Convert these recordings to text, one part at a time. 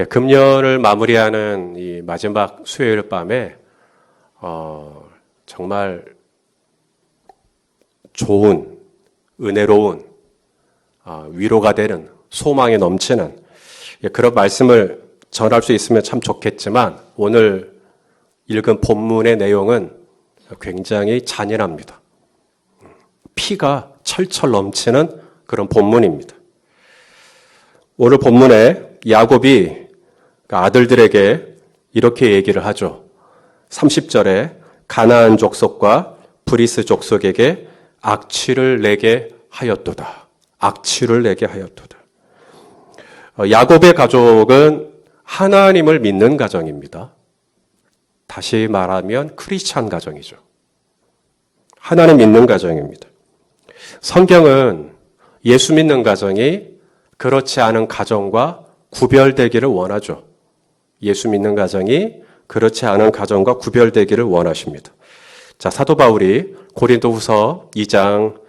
금년을 마무리하는 이 마지막 수요일 밤에 정말 좋은, 은혜로운, 위로가 되는, 소망이 넘치는 그런 말씀을 전할 수 있으면 참 좋겠지만 오늘 읽은 본문의 내용은 굉장히 잔인합니다. 피가 철철 넘치는 그런 본문입니다. 오늘 본문에 야곱이 아들들에게 이렇게 얘기를 하죠. 30절에 가나안 족속과 브리스 족속에게 악취를 내게 하였도다. 악취를 내게 하였도다. 야곱의 가족은 하나님을 믿는 가정입니다. 다시 말하면 크리스찬 가정이죠. 하나님 믿는 가정입니다. 성경은 예수 믿는 가정이 그렇지 않은 가정과 구별되기를 원하죠. 예수 믿는 가정이 그렇지 않은 가정과 구별되기를 원하십니다. 자, 사도 바울이 고린도후서 2장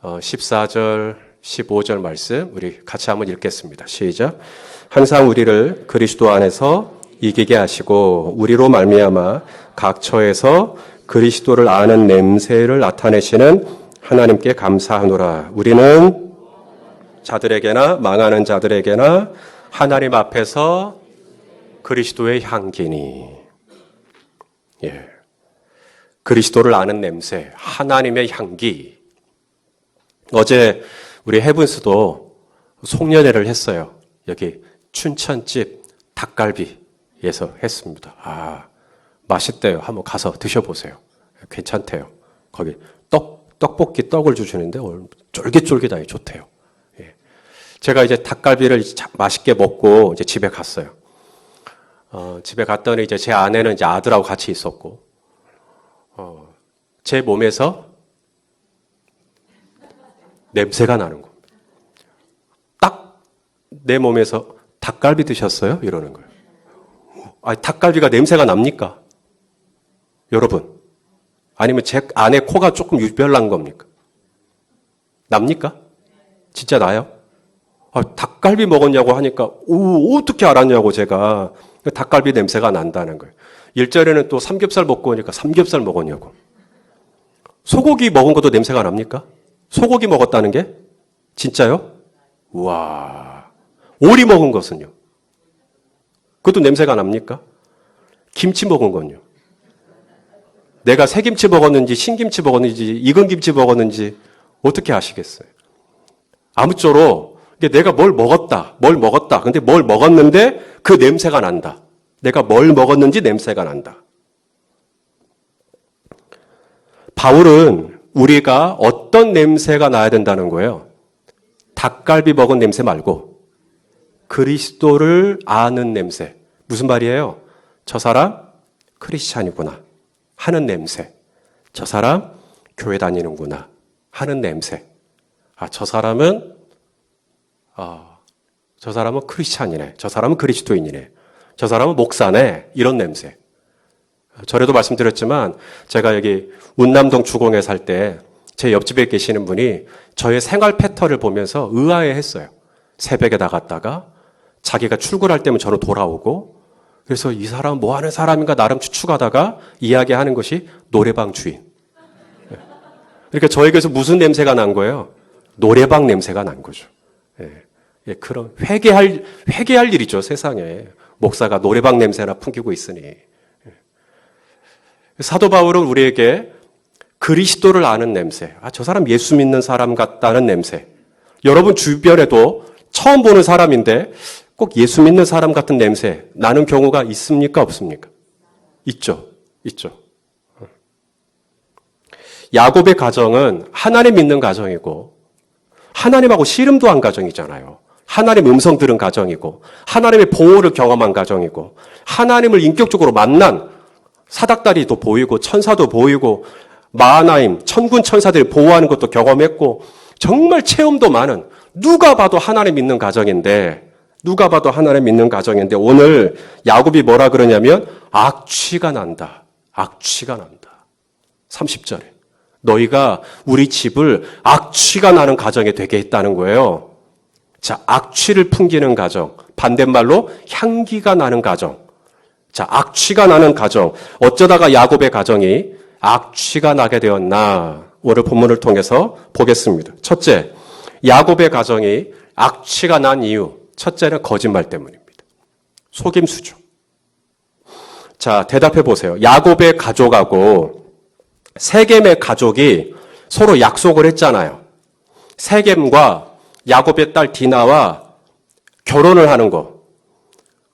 14절, 15절 말씀 우리 같이 한번 읽겠습니다. 시작. 항상 우리를 그리스도 안에서 이기게 하시고 우리로 말미암아 각 처에서 그리스도를 아는 냄새를 나타내시는 하나님께 감사하노라. 우리는 자들에게나 망하는 자들에게나 하나님 앞에서 그리스도의 향기니. 그리스도를 아는 냄새, 하나님의 향기. 어제 우리 헤븐스도 송년회를 했어요. 여기 춘천집 닭갈비에서 했습니다. 맛있대요. 한번 가서 드셔보세요. 괜찮대요. 거기 떡볶이 떡을 주시는데 쫄깃쫄깃하게 좋대요. 제가 이제 닭갈비를 맛있게 먹고 이제 집에 갔어요. 집에 갔더니 이제 제 아내는 이제 아들하고 같이 있었고, 제 몸에서 냄새가 나는 겁니다. 딱 내 몸에서 닭갈비 드셨어요? 이러는 거예요. 닭갈비가 냄새가 납니까? 여러분. 아니면 제 아내 코가 조금 유별난 겁니까? 납니까? 진짜 나요? 닭갈비 먹었냐고 하니까 어떻게 알았냐고 제가. 닭갈비 냄새가 난다는 거예요. 일절에는 또 삼겹살 먹고 오니까 삼겹살 먹었냐고. 소고기 먹은 것도 냄새가 납니까? 소고기 먹었다는 게? 진짜요? 우와. 오리 먹은 것은요? 그것도 냄새가 납니까? 김치 먹은 건요? 내가 새김치 먹었는지 신김치 먹었는지 익은 김치 먹었는지 어떻게 아시겠어요? 아무쪼록 내가 뭘 먹었다. 근데 뭘 먹었는데 그 냄새가 난다. 내가 뭘 먹었는지 냄새가 난다. 바울은 우리가 어떤 냄새가 나야 된다는 거예요? 닭갈비 먹은 냄새 말고 그리스도를 아는 냄새. 무슨 말이에요? 저 사람 크리스찬이구나 하는 냄새. 저 사람 교회 다니는구나 하는 냄새. 저 사람은 크리스찬이네. 저 사람은 그리스도인이네. 저 사람은 목사네. 이런 냄새. 전에도 말씀드렸지만 제가 여기 운남동 주공에 살 때 제 옆집에 계시는 분이 저의 생활 패턴을 보면서 의아해했어요. 새벽에 나갔다가 자기가 출근할 때면 저는 돌아오고, 그래서 이 사람은 뭐 하는 사람인가 나름 추측하다가 이야기하는 것이 노래방 주인. 그러니까 저에게서 무슨 냄새가 난 거예요? 노래방 냄새가 난 거죠. 그런 회개할 일이죠, 세상에. 목사가 노래방 냄새나 풍기고 있으니. 사도 바울은 우리에게 그리스도를 아는 냄새, 저 사람 예수 믿는 사람 같다는 냄새. 여러분 주변에도 처음 보는 사람인데 꼭 예수 믿는 사람 같은 냄새 나는 경우가 있습니까? 없습니까? 있죠. 야곱의 가정은 하나님 믿는 가정이고 하나님하고 씨름도 한 가정이잖아요. 하나님 음성 들은 가정이고 하나님의 보호를 경험한 가정이고 하나님을 인격적으로 만난 사닥다리도 보이고 천사도 보이고 마하나임 천군 천사들이 보호하는 것도 경험했고 정말 체험도 많은 누가 봐도 하나님 믿는 가정인데 오늘 야곱이 뭐라 그러냐면 악취가 난다. 30절에 너희가 우리 집을 악취가 나는 가정이 되게 했다는 거예요. 자, 악취를 풍기는 가정 반대말로 향기가 나는 가정. 자, 악취가 나는 가정. 어쩌다가 야곱의 가정이 악취가 나게 되었나? 오늘 본문을 통해서 보겠습니다. 첫째, 야곱의 가정이 악취가 난 이유. 첫째는 거짓말 때문입니다. 속임수죠. 자, 대답해 보세요. 야곱의 가족하고 세겜의 가족이 서로 약속을 했잖아요. 세겜과 야곱의 딸 디나와 결혼을 하는 거.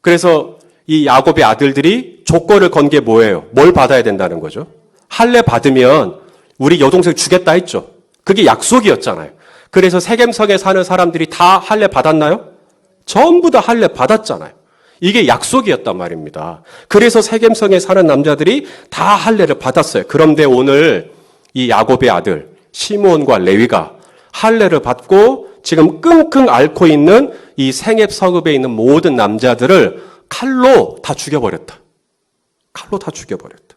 그래서 이 야곱의 아들들이 조건을 건 게 뭐예요? 뭘 받아야 된다는 거죠? 할례 받으면 우리 여동생 주겠다 했죠. 그게 약속이었잖아요. 그래서 세겜성에 사는 사람들이 다 할례 받았나요? 전부 다 할례 받았잖아요. 이게 약속이었단 말입니다. 그래서 세겜성에 사는 남자들이 다 할례를 받았어요. 그런데 오늘 이 야곱의 아들 시므온과 레위가 할례를 받고 지금 끙끙 앓고 있는 이 생앱 성읍에 있는 모든 남자들을 칼로 다 죽여버렸다. 칼로 다 죽여버렸다.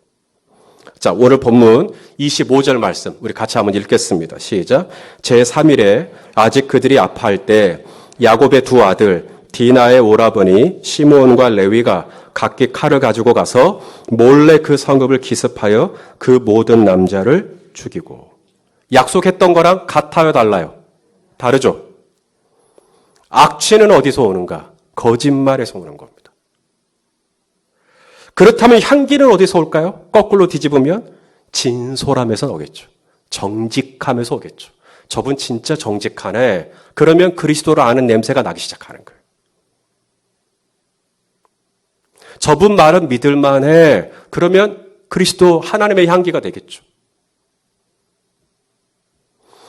자, 오늘 본문 25절 말씀 우리 같이 한번 읽겠습니다. 시작. 제3일에 아직 그들이 아파할 때 야곱의 두 아들 디나의 오라버니 시므온과 레위가 각기 칼을 가지고 가서 몰래 그 성읍을 기습하여 그 모든 남자를 죽이고. 약속했던 거랑 같아요, 달라요? 다르죠? 악취는 어디서 오는가? 거짓말에서 오는 겁니다. 그렇다면 향기는 어디서 올까요? 거꾸로 뒤집으면 진솔함에서 오겠죠. 정직함에서 오겠죠. 저분 진짜 정직하네. 그러면 그리스도를 아는 냄새가 나기 시작하는 거예요. 저분 말은 믿을만해. 그러면 그리스도 하나님의 향기가 되겠죠.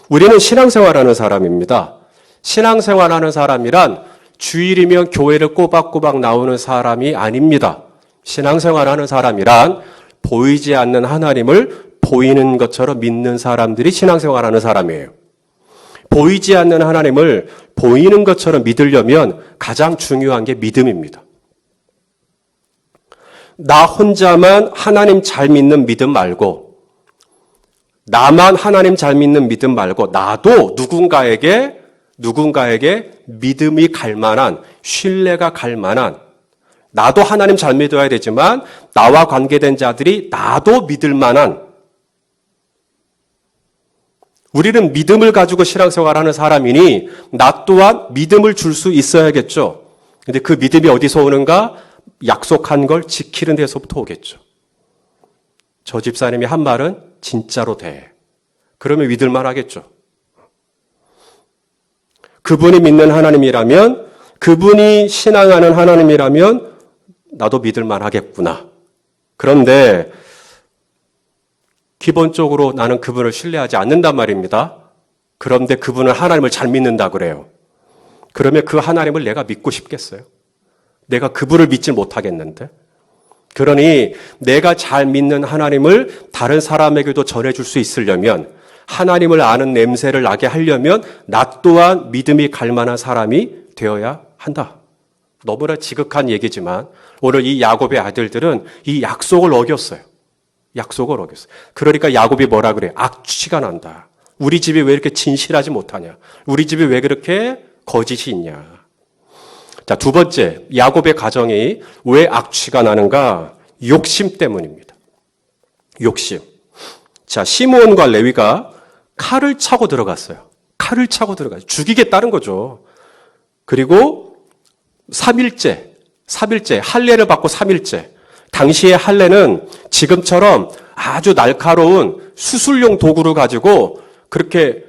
우리는 신앙생활하는 사람입니다. 신앙생활하는 사람이란 주일이면 교회를 꼬박꼬박 나오는 사람이 아닙니다. 신앙생활하는 사람이란 보이지 않는 하나님을 보이는 것처럼 믿는 사람들이 신앙생활하는 사람이에요. 보이지 않는 하나님을 보이는 것처럼 믿으려면 가장 중요한 게 믿음입니다. 나 혼자만 하나님 잘 믿는 믿음 말고, 나만 하나님 잘 믿는 믿음 말고, 나도 누군가에게 믿음이 갈 만한, 신뢰가 갈 만한, 나도 하나님 잘 믿어야 되지만 나와 관계된 자들이 나도 믿을 만한, 우리는 믿음을 가지고 신앙생활하는 사람이니 나 또한 믿음을 줄 수 있어야겠죠. 근데 그 믿음이 어디서 오는가? 약속한 걸 지키는 데서부터 오겠죠. 저 집사님이 한 말은 진짜로 돼. 그러면 믿을만 하겠죠. 그분이 믿는 하나님이라면, 그분이 신앙하는 하나님이라면 나도 믿을만 하겠구나. 그런데 기본적으로 나는 그분을 신뢰하지 않는단 말입니다. 그런데 그분은 하나님을 잘 믿는다 그래요. 그러면 그 하나님을 내가 믿고 싶겠어요? 내가 그분을 믿지 못하겠는데? 그러니 내가 잘 믿는 하나님을 다른 사람에게도 전해줄 수 있으려면, 하나님을 아는 냄새를 나게 하려면 나 또한 믿음이 갈 만한 사람이 되어야 한다. 너무나 지극한 얘기지만 오늘 이 야곱의 아들들은 이 약속을 어겼어요. 약속을 어겼어요. 그러니까 야곱이 뭐라 그래요? 악취가 난다. 우리 집이 왜 이렇게 진실하지 못하냐? 우리 집이 왜 그렇게 거짓이 있냐? 자, 두 번째, 야곱의 가정이 왜 악취가 나는가? 욕심 때문입니다. 욕심. 자, 시므온과 레위가 칼을 차고 들어갔어요. 칼을 차고 들어갔어요. 죽이겠다는 거죠. 그리고 3일째, 할례를 받고 3일째. 당시의 할례는 지금처럼 아주 날카로운 수술용 도구를 가지고 그렇게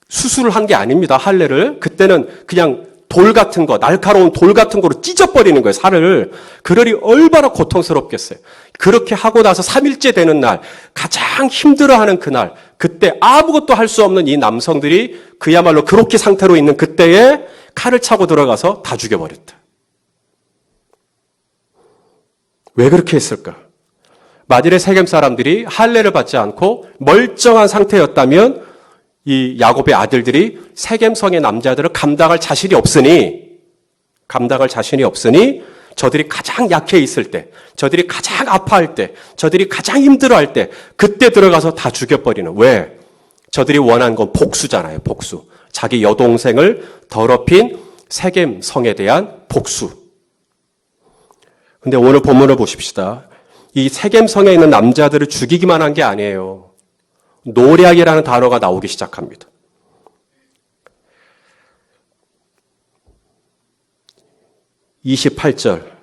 수술을 한 게 아닙니다. 할례를. 그때는 그냥 돌 같은 거, 날카로운 돌 같은 거로 찢어버리는 거예요, 살을. 그러니 얼마나 고통스럽겠어요. 그렇게 하고 나서 3일째 되는 날, 가장 힘들어하는 그날, 그때 아무것도 할 수 없는 이 남성들이 그야말로 그렇게 상태로 있는 그때에 칼을 차고 들어가서 다 죽여버렸다. 왜 그렇게 했을까? 만일에 세겜 사람들이 할례를 받지 않고 멀쩡한 상태였다면 이 야곱의 아들들이 세겜성의 남자들을 감당할 자신이 없으니 저들이 가장 약해 있을 때, 저들이 가장 아파할 때, 저들이 가장 힘들어할 때 그때 들어가서 다 죽여버리는. 왜? 저들이 원한 건 복수잖아요. 복수. 자기 여동생을 더럽힌 세겜성에 대한 복수. 근데 오늘 본문을 보십시다. 이 세겜성에 있는 남자들을 죽이기만 한 게 아니에요. 노략이라는 단어가 나오기 시작합니다. 28절.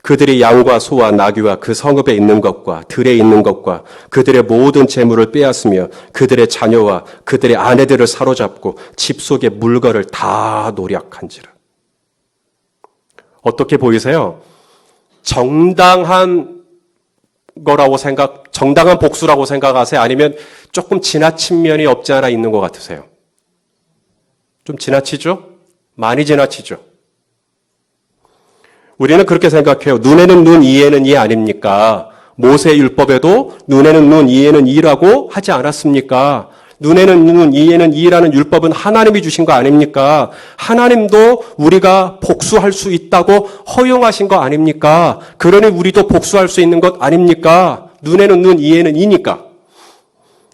그들이 양과 소와 나귀와 그 성읍에 있는 것과 들에 있는 것과 그들의 모든 재물을 빼앗으며 그들의 자녀와 그들의 아내들을 사로잡고 집 속의 물건을 다 노략한지라. 어떻게 보이세요? 정당한 복수라고 생각하세요? 아니면 조금 지나친 면이 없지 않아 있는 것 같으세요? 좀 지나치죠? 많이 지나치죠? 우리는 그렇게 생각해요. 눈에는 눈, 이에는 이 아닙니까? 모세 율법에도 눈에는 눈, 이에는 이라고 하지 않았습니까? 눈에는 눈, 이에는 이라는 율법은 하나님이 주신 거 아닙니까? 하나님도 우리가 복수할 수 있다고 허용하신 거 아닙니까? 그러니 우리도 복수할 수 있는 것 아닙니까? 눈에는 눈, 이에는 이니까.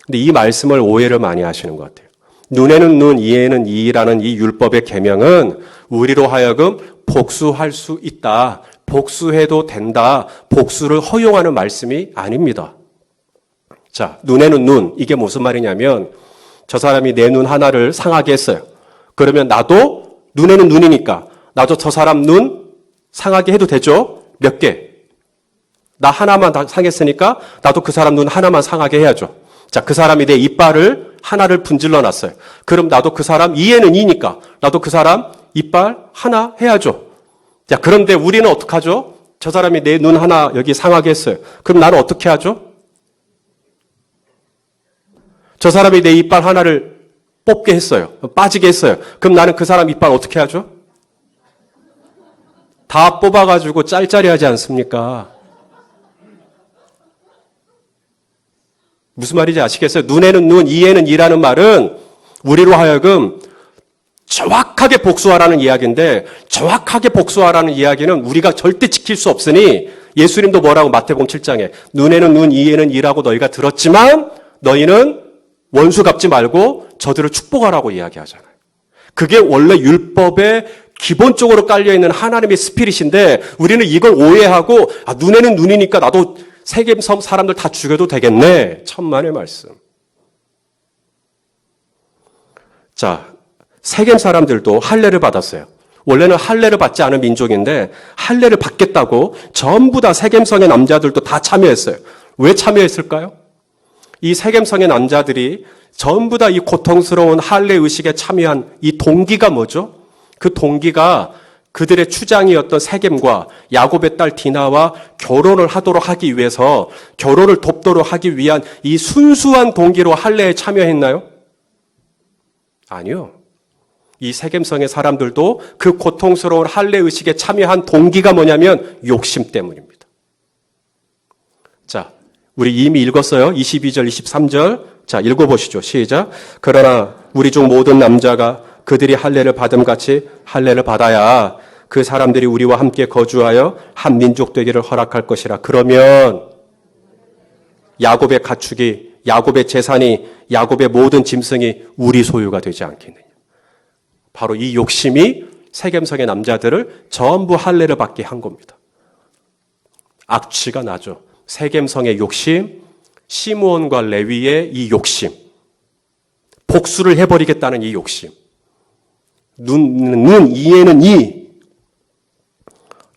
근데 이 말씀을 오해를 많이 하시는 것 같아요. 눈에는 눈, 이에는 이라는 이 율법의 계명은 우리로 하여금 복수할 수 있다. 복수해도 된다. 복수를 허용하는 말씀이 아닙니다. 자, 눈에는 눈. 이게 무슨 말이냐면 저 사람이 내 눈 하나를 상하게 했어요. 그러면 나도 눈에는 눈이니까 나도 저 사람 눈 상하게 해도 되죠? 몇 개? 나 하나만 상했으니까 나도 그 사람 눈 하나만 상하게 해야죠. 자, 그 사람이 내 이빨을 하나를 분질러 놨어요. 그럼 나도 그 사람 이에는 이니까 나도 그 사람 이빨 하나 해야죠. 자, 그런데 우리는 어떻게 하죠? 저 사람이 내 눈 하나 여기 상하게 했어요. 그럼 나는 어떻게 하죠? 저 사람이 내 이빨 하나를 뽑게 했어요. 빠지게 했어요. 그럼 나는 그 사람 이빨 어떻게 하죠? 다 뽑아가지고 짤짤이 하지 않습니까? 무슨 말인지 아시겠어요? 눈에는 눈, 이에는 이라는 말은 우리로 하여금 정확하게 복수하라는 이야기인데 정확하게 복수하라는 이야기는 우리가 절대 지킬 수 없으니 예수님도 뭐라고 마태복음 7장에 눈에는 눈, 이에는 이라고 너희가 들었지만 너희는 원수 갚지 말고 저들을 축복하라고 이야기하잖아요. 그게 원래 율법에 기본적으로 깔려있는 하나님의 스피릿인데 우리는 이걸 오해하고 눈에는 눈이니까 나도 세겜성 사람들 다 죽여도 되겠네. 천만의 말씀. 자, 세겜 사람들도 할례를 받았어요. 원래는 할례를 받지 않은 민족인데 할례를 받겠다고 전부 다 세겜성의 남자들도 다 참여했어요. 왜 참여했을까요? 이 세겜성의 남자들이 전부 다 이 고통스러운 할례 의식에 참여한 이 동기가 뭐죠? 그 동기가 그들의 추장이었던 세겜과 야곱의 딸 디나와 결혼을 하도록 하기 위해서 결혼을 돕도록 하기 위한 이 순수한 동기로 할례에 참여했나요? 아니요. 이 세겜성의 사람들도 그 고통스러운 할례 의식에 참여한 동기가 뭐냐면 욕심 때문입니다. 자, 우리 이미 읽었어요. 22절, 23절. 자, 읽어보시죠. 시작. 그러나 우리 중 모든 남자가 그들이 할례를 받음같이 할례를 받아야 그 사람들이 우리와 함께 거주하여 한 민족 되기를 허락할 것이라. 그러면 야곱의 가축이, 야곱의 재산이, 야곱의 모든 짐승이 우리 소유가 되지 않겠느냐. 바로 이 욕심이 세겜성의 남자들을 전부 할례를 받게 한 겁니다. 악취가 나죠. 세겜성의 욕심, 시므온과 레위의 이 욕심, 복수를 해버리겠다는 이 욕심. 눈, 이에는 이.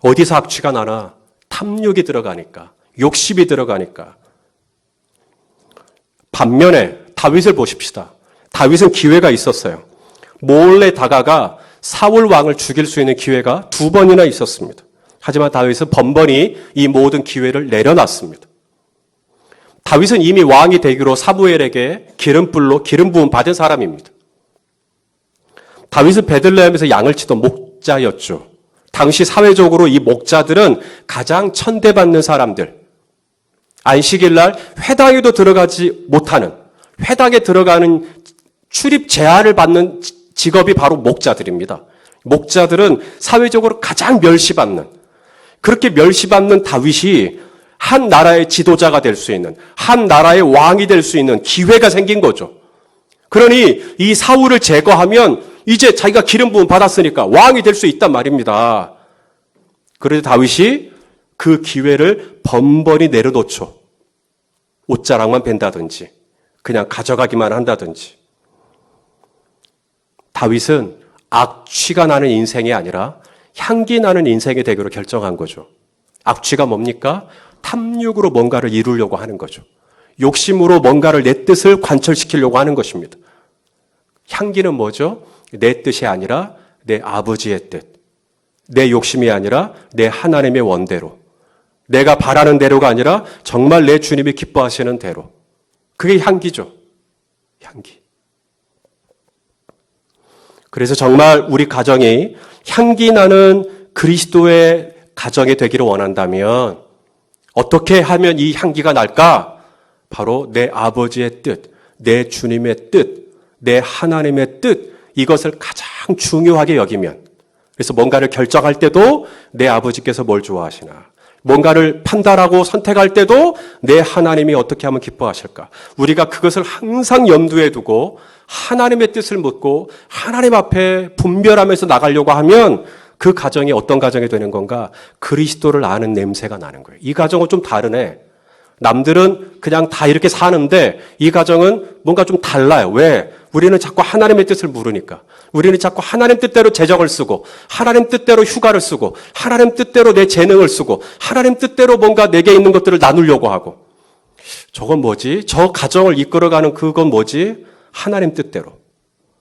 어디서 악취가 나나? 탐욕이 들어가니까, 욕심이 들어가니까. 반면에 다윗을 보십시다. 다윗은 기회가 있었어요. 몰래 다가가 사울 왕을 죽일 수 있는 기회가 2번이나 있었습니다. 하지만 다윗은 번번이 이 모든 기회를 내려놨습니다. 다윗은 이미 왕이 되기로 사무엘에게 기름불로 기름 부음 받은 사람입니다. 다윗은 베들레헴에서 양을 치던 목자였죠. 당시 사회적으로 이 목자들은 가장 천대받는 사람들, 안식일 날 회당에도 들어가지 못하는, 회당에 들어가는 출입 제한을 받는 직업이 바로 목자들입니다. 목자들은 사회적으로 가장 멸시받는, 그렇게 멸시받는 다윗이 한 나라의 지도자가 될 수 있는, 한 나라의 왕이 될 수 있는 기회가 생긴 거죠. 그러니 이 사울을 제거하면 이제 자기가 기름 부음 받았으니까 왕이 될 수 있단 말입니다. 그래도 다윗이 그 기회를 번번이 내려놓죠. 옷자락만 벤다든지 그냥 가져가기만 한다든지. 다윗은 악취가 나는 인생이 아니라 향기 나는 인생의 되기로 결정한 거죠. 악취가 뭡니까? 탐욕으로 뭔가를 이루려고 하는 거죠. 욕심으로 뭔가를 내 뜻을 관철시키려고 하는 것입니다. 향기는 뭐죠? 내 뜻이 아니라 내 아버지의 뜻. 내 욕심이 아니라 내 하나님의 원대로. 내가 바라는 대로가 아니라 정말 내 주님이 기뻐하시는 대로. 그게 향기죠. 향기. 그래서 정말 우리 가정이 향기 나는 그리스도의 가정이 되기를 원한다면 어떻게 하면 이 향기가 날까? 바로 내 아버지의 뜻, 내 주님의 뜻, 내 하나님의 뜻, 이것을 가장 중요하게 여기면, 그래서 뭔가를 결정할 때도 내 아버지께서 뭘 좋아하시나, 뭔가를 판단하고 선택할 때도 내 하나님이 어떻게 하면 기뻐하실까, 우리가 그것을 항상 염두에 두고 하나님의 뜻을 묻고 하나님 앞에 분별하면서 나가려고 하면 그 가정이 어떤 가정이 되는 건가? 그리스도를 아는 냄새가 나는 거예요. 이 가정은 좀 다르네. 남들은 그냥 다 이렇게 사는데 이 가정은 뭔가 좀 달라요. 왜? 우리는 자꾸 하나님의 뜻을 물으니까. 우리는 자꾸 하나님 뜻대로 재정을 쓰고 하나님 뜻대로 휴가를 쓰고 하나님 뜻대로 내 재능을 쓰고 하나님 뜻대로 뭔가 내게 있는 것들을 나누려고 하고. 저건 뭐지? 저 가정을 이끌어가는 그건 뭐지? 하나님 뜻대로.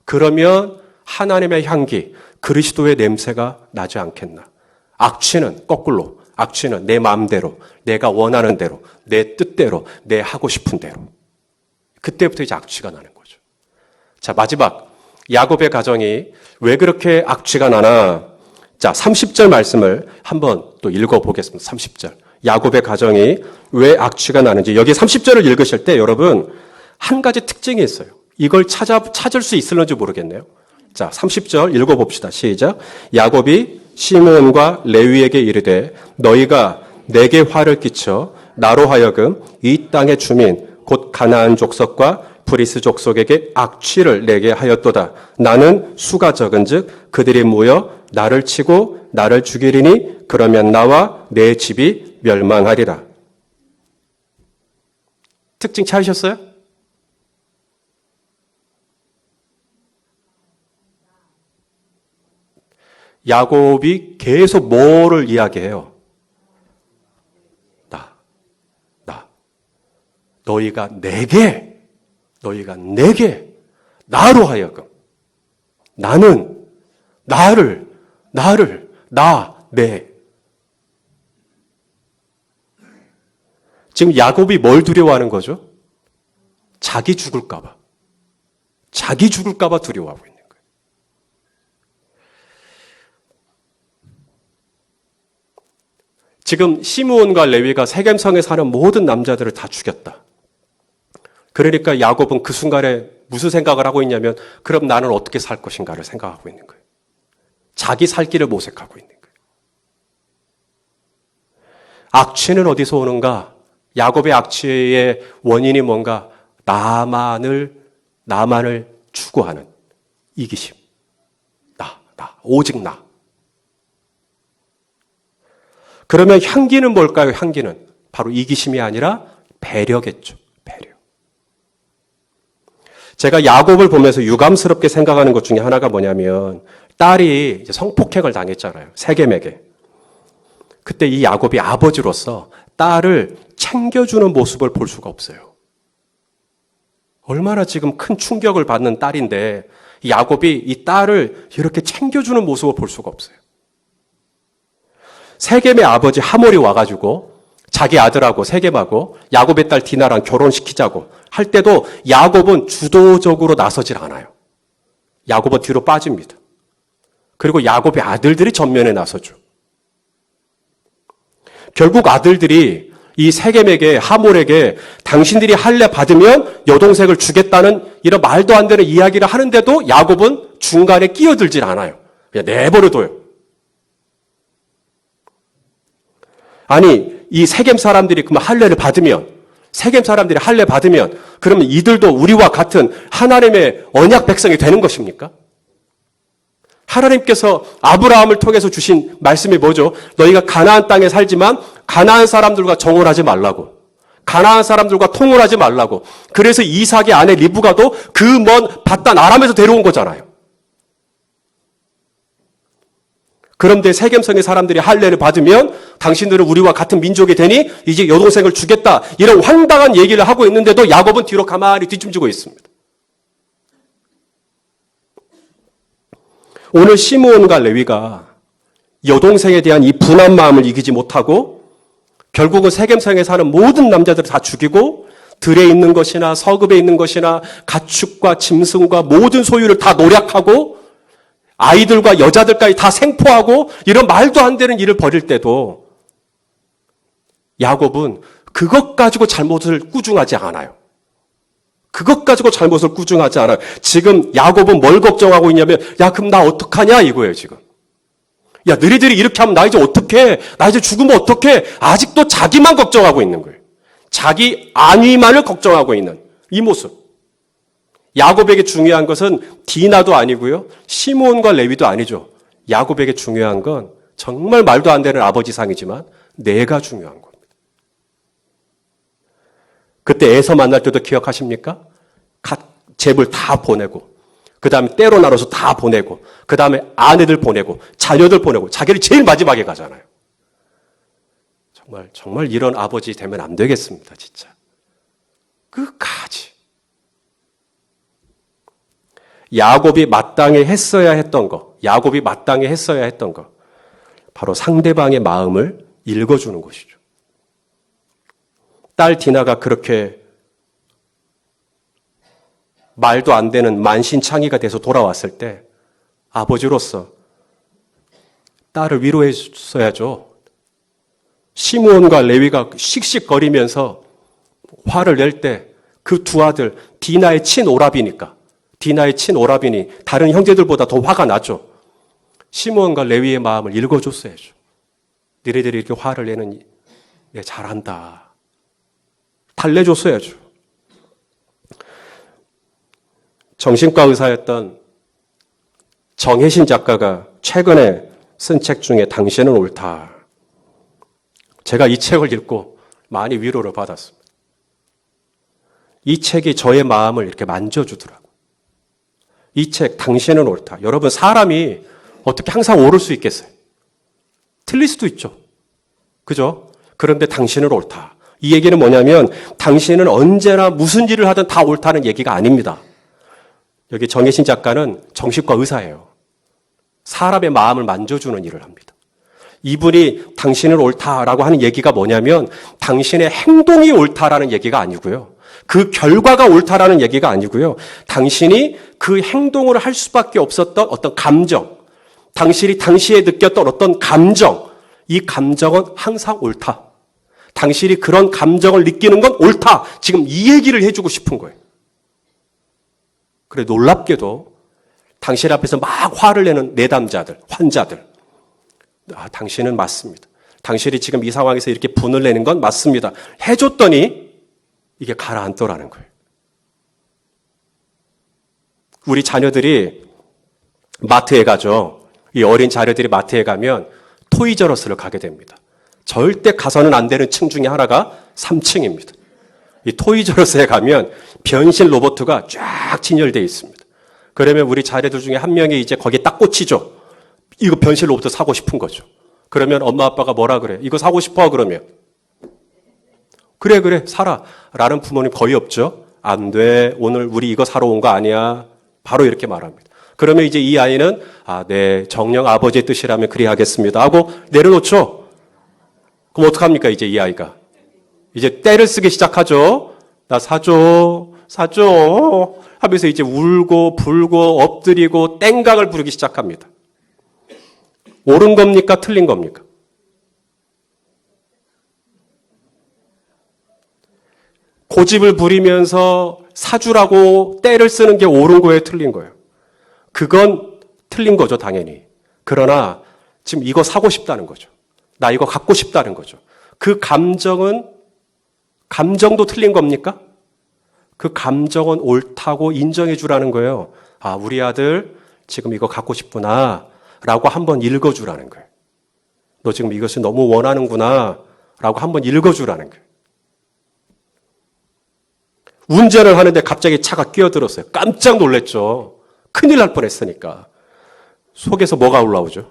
그러면 하나님의 향기, 그리스도의 냄새가 나지 않겠나. 악취는 거꾸로. 악취는 내 마음대로, 내가 원하는 대로, 내 뜻대로, 내 하고 싶은 대로. 그때부터 이제 악취가 나는 거죠. 자, 마지막. 야곱의 가정이 왜 그렇게 악취가 나나? 자, 30절 말씀을 한번 또 읽어보겠습니다. 30절. 야곱의 가정이 왜 악취가 나는지. 여기 30절을 읽으실 때 여러분, 한 가지 특징이 있어요. 이걸 찾을 수 있을는지 모르겠네요. 자, 30절 읽어봅시다. 시작. 야곱이 시므온과 레위에게 이르되 너희가 내게 화를 끼쳐 나로 하여금 이 땅의 주민 곧 가나안 족속과 브리스 족속에게 악취를 내게 하였도다. 나는 수가 적은즉 그들이 모여 나를 치고 나를 죽이리니 그러면 나와 내 집이 멸망하리라. 특징 찾으셨어요? 야곱이 계속 뭐를 이야기해요? 너희가 내게, 나로 하여금, 나는, 내. 지금 야곱이 뭘 두려워하는 거죠? 자기 죽을까봐. 자기 죽을까봐 두려워하고 있는 거예요. 지금 시므온과 레위가 세겜성에 사는 모든 남자들을 다 죽였다. 그러니까 야곱은 그 순간에 무슨 생각을 하고 있냐면 그럼 나는 어떻게 살 것인가를 생각하고 있는 거예요. 자기 살 길을 모색하고 있는 거예요. 악취는 어디서 오는가? 야곱의 악취의 원인이 뭔가? 나만을 추구하는 이기심. 오직 나. 그러면 향기는 뭘까요? 향기는 바로 이기심이 아니라 배려겠죠. 배려. 제가 야곱을 보면서 유감스럽게 생각하는 것 중에 하나가 뭐냐면 딸이 이제 성폭행을 당했잖아요. 세겜에게. 그때 이 야곱이 아버지로서 딸을 챙겨주는 모습을 볼 수가 없어요. 얼마나 지금 큰 충격을 받는 딸인데 이 야곱이 이 딸을 이렇게 챙겨주는 모습을 볼 수가 없어요. 세겜의 아버지 하몰이 와가지고 자기 아들하고 세겜하고 야곱의 딸 디나랑 결혼시키자고 할 때도 야곱은 주도적으로 나서질 않아요. 야곱은 뒤로 빠집니다. 그리고 야곱의 아들들이 전면에 나서죠. 결국 아들들이 이 세겜에게 하몰에게 당신들이 할례 받으면 여동생을 주겠다는 이런 말도 안 되는 이야기를 하는데도 야곱은 중간에 끼어들질 않아요. 그냥 내버려둬요. 아니 이 세겜 사람들이 그러면 할례를 받으면 세겜 사람들이 할례 받으면 그러면 이들도 우리와 같은 하나님의 언약 백성이 되는 것입니까? 하나님께서 아브라함을 통해서 주신 말씀이 뭐죠? 너희가 가나안 땅에 살지만 가나안 사람들과 정혼하지 말라고. 가나안 사람들과 통혼하지 말라고. 그래서 이삭의 아내 리브가도 그 먼 바단 아람에서 데려온 거잖아요. 그런데 세겜성의 사람들이 할례를 받으면 당신들은 우리와 같은 민족이 되니 이제 여동생을 주겠다. 이런 황당한 얘기를 하고 있는데도 야곱은 뒤로 가만히 뒷짐지고 있습니다. 오늘 시므온과 레위가 여동생에 대한 이 분한 마음을 이기지 못하고 결국은 세겜성에 사는 모든 남자들을 다 죽이고 들에 있는 것이나 서급에 있는 것이나 가축과 짐승과 모든 소유를 다 노략하고 아이들과 여자들까지 다 생포하고 이런 말도 안 되는 일을 벌일 때도 야곱은 그것 가지고 잘못을 꾸중하지 않아요. 그것 가지고 잘못을 꾸중하지 않아요. 지금 야곱은 뭘 걱정하고 있냐면 야 그럼 나 어떡하냐 이거예요 지금. 야 너희들이 이렇게 하면 나 이제 어떡해. 나 이제 죽으면 어떡해. 아직도 자기만 걱정하고 있는 거예요. 자기 안위만을 걱정하고 있는 이 모습. 야곱에게 중요한 것은 디나도 아니고요. 시므온과 레위도 아니죠. 야곱에게 중요한 건 정말 말도 안 되는 아버지상이지만 내가 중요한 겁니다. 그때 에서 만날 때도 기억하십니까? 잽을 다 보내고 그 다음에 때로 나눠서 다 보내고 그 다음에 아내들 보내고 자녀들 보내고 자기를 제일 마지막에 가잖아요. 정말 이런 아버지 되면 안 되겠습니다. 진짜. 끝까지. 야곱이 마땅히 했어야 했던 거, 야곱이 마땅히 했어야 했던 거, 바로 상대방의 마음을 읽어주는 것이죠. 딸 디나가 그렇게 말도 안 되는 만신창이가 돼서 돌아왔을 때 아버지로서 딸을 위로해 줬어야죠. 시므온과 레위가 씩씩거리면서 화를 낼 때 그 두 아들 디나의 친오라비니까 디나의 친오라비니 다른 형제들보다 더 화가 나죠. 시므온과 레위의 마음을 읽어줬어야죠. 너희들이 이렇게 화를 내는 잘한다. 달래줬어야죠. 정신과 의사였던 정혜신 작가가 최근에 쓴 책 중에 당신은 옳다. 제가 이 책을 읽고 많이 위로를 받았습니다. 이 책이 저의 마음을 이렇게 만져주더라고요. 이 책 당신은 옳다. 여러분 사람이 어떻게 항상 옳을 수 있겠어요? 틀릴 수도 있죠. 그죠? 그런데 당신은 옳다. 이 얘기는 뭐냐면 당신은 언제나 무슨 일을 하든 다 옳다는 얘기가 아닙니다. 여기 정혜신 작가는 정신과 의사예요. 사람의 마음을 만져주는 일을 합니다. 이분이 당신은 옳다라고 하는 얘기가 뭐냐면 당신의 행동이 옳다라는 얘기가 아니고요. 그 결과가 옳다라는 얘기가 아니고요. 당신이 그 행동을 할 수밖에 없었던 어떤 감정, 당신이 당시에 느꼈던 어떤 감정, 이 감정은 항상 옳다. 당신이 그런 감정을 느끼는 건 옳다. 지금 이 얘기를 해주고 싶은 거예요. 그래 놀랍게도 당신 앞에서 막 화를 내는 내담자들, 환자들. 당신은 맞습니다. 당신이 지금 이 상황에서 이렇게 분을 내는 건 맞습니다. 해줬더니 이게 가라앉더라는 거예요. 우리 자녀들이 마트에 가죠. 이 어린 자녀들이 마트에 가면 토이저러스를 가게 됩니다. 절대 가서는 안 되는 층 중에 하나가 3층입니다. 이 토이저러스에 가면 변신 로봇가 쫙 진열되어 있습니다. 그러면 우리 자녀들 중에 한 명이 이제 거기에 딱 꽂히죠. 이거 변신 로봇 사고 싶은 거죠. 그러면 엄마 아빠가 뭐라 그래? 이거 사고 싶어 그러면. 그래 사라. 라는 부모님 거의 없죠. 안 돼. 오늘 우리 이거 사러 온 거 아니야. 바로 이렇게 말합니다. 그러면 이제 이 아이는 네. 정녕 아버지의 뜻이라면 그리 하겠습니다. 하고 내려놓죠. 그럼 어떡합니까? 이제 이 아이가. 이제 떼를 쓰기 시작하죠. 나 사줘. 하면서 이제 울고 불고 엎드리고 땡강을 부르기 시작합니다. 옳은 겁니까? 틀린 겁니까? 고집을 부리면서 사주라고 떼를 쓰는 게 옳은 거예요? 틀린 거예요? 그건 틀린 거죠, 당연히. 그러나 지금 이거 사고 싶다는 거죠. 나 이거 갖고 싶다는 거죠. 그 감정도 틀린 겁니까? 그 감정은 옳다고 인정해 주라는 거예요. 우리 아들 지금 이거 갖고 싶구나 라고 한번 읽어주라는 거예요. 너 지금 이것을 너무 원하는구나 라고 한번 읽어주라는 거예요. 운전을 하는데 갑자기 차가 끼어들었어요. 깜짝 놀랐죠. 큰일 날 뻔했으니까. 속에서 뭐가 올라오죠?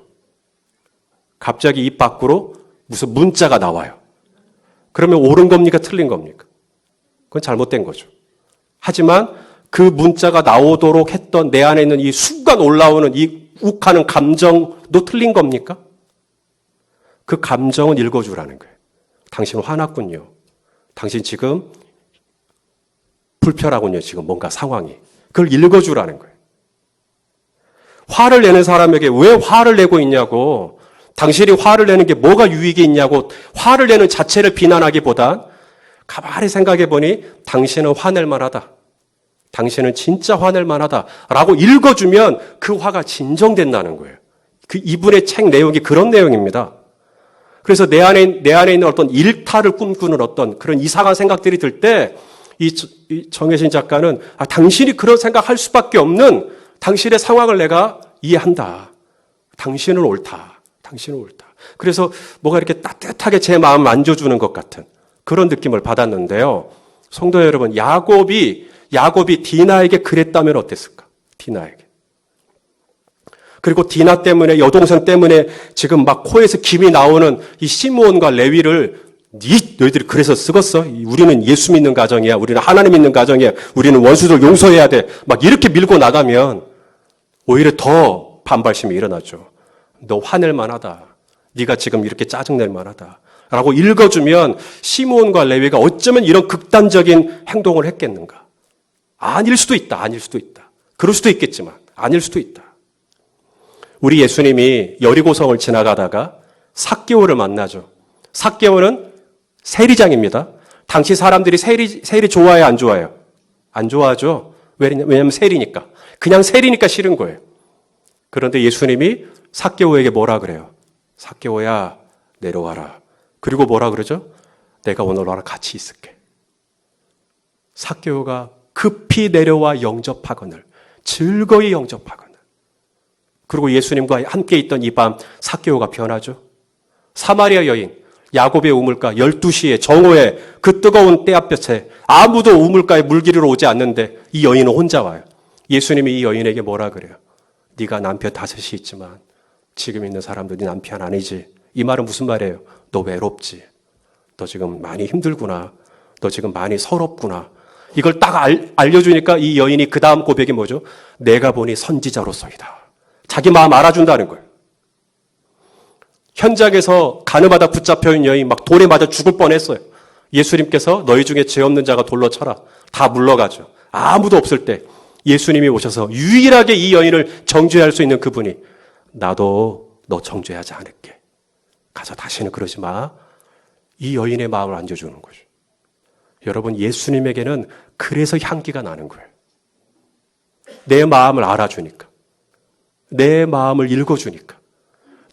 갑자기 입 밖으로 무슨 문자가 나와요. 그러면 옳은 겁니까? 틀린 겁니까? 그건 잘못된 거죠. 하지만 그 문자가 나오도록 했던 내 안에 있는 이 순간 올라오는 이 욱하는 감정도 틀린 겁니까? 그 감정은 읽어주라는 거예요. 당신 화났군요. 당신 지금 불편하군요. 지금 뭔가 상황이. 그걸 읽어주라는 거예요. 화를 내는 사람에게 왜 화를 내고 있냐고, 당신이 화를 내는 게 뭐가 유익이 있냐고 화를 내는 자체를 비난하기보단 가만히 생각해 보니 당신은 화낼 만하다. 당신은 진짜 화낼 만하다. 라고 읽어주면 그 화가 진정된다는 거예요. 이분의 책 내용이 그런 내용입니다. 그래서 내 안에 있는 어떤 일탈을 꿈꾸는 어떤 그런 이상한 생각들이 들 때 이 정혜신 작가는 당신이 그런 생각할 수밖에 없는 당신의 상황을 내가 이해한다. 당신은 옳다. 당신은 옳다. 그래서 뭐가 이렇게 따뜻하게 제 마음을 만져주는 것 같은 그런 느낌을 받았는데요. 성도 여러분, 야곱이 디나에게 그랬다면 어땠을까? 디나에게. 그리고 디나 때문에, 여동생 때문에 지금 막 코에서 김이 나오는 이 시므온과 레위를 너희들이 그래서 쓰겄어? 우리는 예수 믿는 가정이야. 우리는 하나님 믿는 가정이야. 우리는 원수들 용서해야 돼. 막 이렇게 밀고 나가면 오히려 더 반발심이 일어나죠. 너 화낼 만하다. 네가 지금 이렇게 짜증낼 만하다. 라고 읽어주면 시므온과 레위가 어쩌면 이런 극단적인 행동을 했겠는가? 아닐 수도 있다. 아닐 수도 있다. 그럴 수도 있겠지만 아닐 수도 있다. 우리 예수님이 여리고성을 지나가다가 삭개오를 만나죠. 삭개오는 세리장입니다. 당시 사람들이 세리 좋아해요, 안 좋아해요? 안 좋아하죠. 왜냐하면 세리니까. 그냥 세리니까 싫은 거예요. 그런데 예수님이 삭개오에게 뭐라 그래요? 삭개오야, 내려와라. 그리고 뭐라 그러죠? 내가 오늘 너랑 같이 있을게. 삭개오가 급히 내려와 영접하거늘, 즐거이 영접하거늘. 그리고 예수님과 함께 있던 이 밤 삭개오가 변하죠. 사마리아 여인, 야곱의 우물가 12시에 정오에 그 뜨거운 때압볕에 아무도 우물가에 물기르러 오지 않는데 이 여인은 혼자 와요. 예수님이 이 여인에게 뭐라 그래요? 네가 남편 5이 있지만 지금 있는 사람도 네 남편 아니지. 이 말은 무슨 말이에요? 너 외롭지. 너 지금 많이 힘들구나. 너 지금 많이 서럽구나. 이걸 딱 알려주니까 이 여인이 그 다음 고백이 뭐죠? 내가 보니 선지자로서이다. 자기 마음 알아준다는 거예요. 현장에서 가늠하다 붙잡혀 있는 여인 막 돌에 맞아 죽을 뻔했어요. 예수님께서 너희 중에 죄 없는 자가 돌로 쳐라. 다 물러가죠. 아무도 없을 때 예수님이 오셔서 유일하게 이 여인을 정죄할 수 있는 그분이 나도 너 정죄하지 않을게. 가서 다시는 그러지 마. 이 여인의 마음을 안겨주는 거죠. 여러분, 예수님에게는 그래서 향기가 나는 거예요. 내 마음을 알아주니까. 내 마음을 읽어주니까.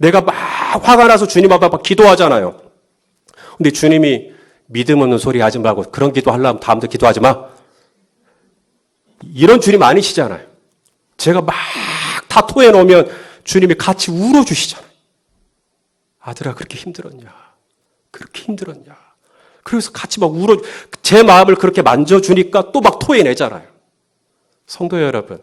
내가 막 화가 나서 주님 앞에 막 기도하잖아요. 근데 주님이 믿음 없는 소리 하지 말고 그런 기도하려면 다음부터 기도하지 마. 이런 주님 아니시잖아요. 제가 막 다 토해놓으면 주님이 같이 울어주시잖아요. 아들아, 그렇게 힘들었냐? 그렇게 힘들었냐? 그래서 같이 막 제 마음을 그렇게 만져주니까 또 막 토해내잖아요. 성도 여러분,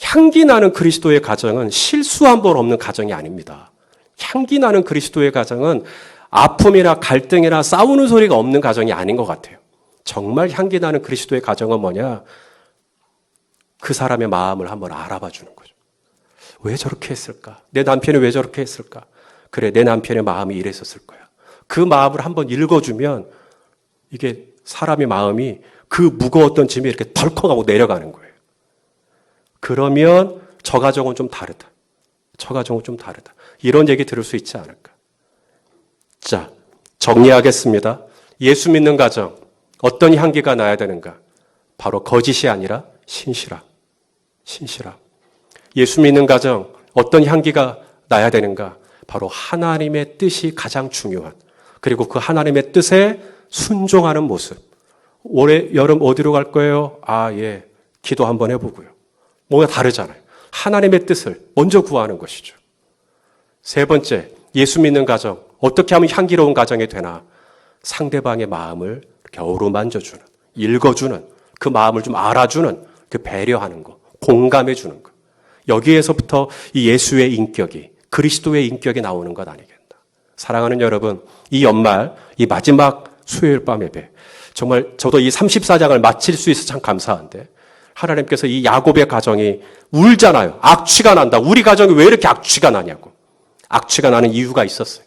향기 나는 그리스도의 가정은 실수 한 번 없는 가정이 아닙니다. 향기 나는 그리스도의 가정은 아픔이나 갈등이나 싸우는 소리가 없는 가정이 아닌 것 같아요. 정말 향기 나는 그리스도의 가정은 뭐냐? 그 사람의 마음을 한번 알아봐 주는 거죠. 왜 저렇게 했을까? 내 남편이 왜 저렇게 했을까? 그래, 내 남편의 마음이 이랬었을 거야. 그 마음을 한번 읽어주면 이게 사람의 마음이 그 무거웠던 짐이 이렇게 덜컥하고 내려가는 거예요. 그러면 저 가정은 좀 다르다. 저 가정은 좀 다르다. 이런 얘기 들을 수 있지 않을까. 자, 정리하겠습니다. 예수 믿는 가정, 어떤 향기가 나야 되는가? 바로 거짓이 아니라 신실함. 신실함. 예수 믿는 가정, 어떤 향기가 나야 되는가? 바로 하나님의 뜻이 가장 중요한, 그리고 그 하나님의 뜻에 순종하는 모습. 올해 여름 어디로 갈 거예요? 예. 기도 한번 해보고요. 뭔가 다르잖아요. 하나님의 뜻을 먼저 구하는 것이죠. 세 번째, 예수 믿는 가정, 어떻게 하면 향기로운 가정이 되나? 상대방의 마음을 이렇게 어루만져주는, 읽어주는, 그 마음을 좀 알아주는, 그 배려하는 것, 공감해주는 것. 여기에서부터 이 예수의 인격이, 그리스도의 인격이 나오는 것 아니겠나. 사랑하는 여러분, 이 연말, 이 마지막 수요일 밤 예배, 정말 저도 이 34장을 마칠 수 있어서 참 감사한데, 하나님께서 이 야곱의 가정이 울잖아요. 악취가 난다. 우리 가정이 왜 이렇게 악취가 나냐고. 악취가 나는 이유가 있었어요.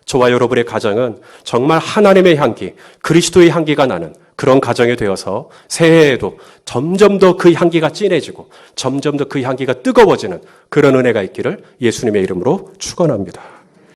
저와 여러분의 가정은 정말 하나님의 향기, 그리스도의 향기가 나는 그런 가정이 되어서 새해에도 점점 더 그 향기가 진해지고 점점 더 그 향기가 뜨거워지는 그런 은혜가 있기를 예수님의 이름으로 축원합니다.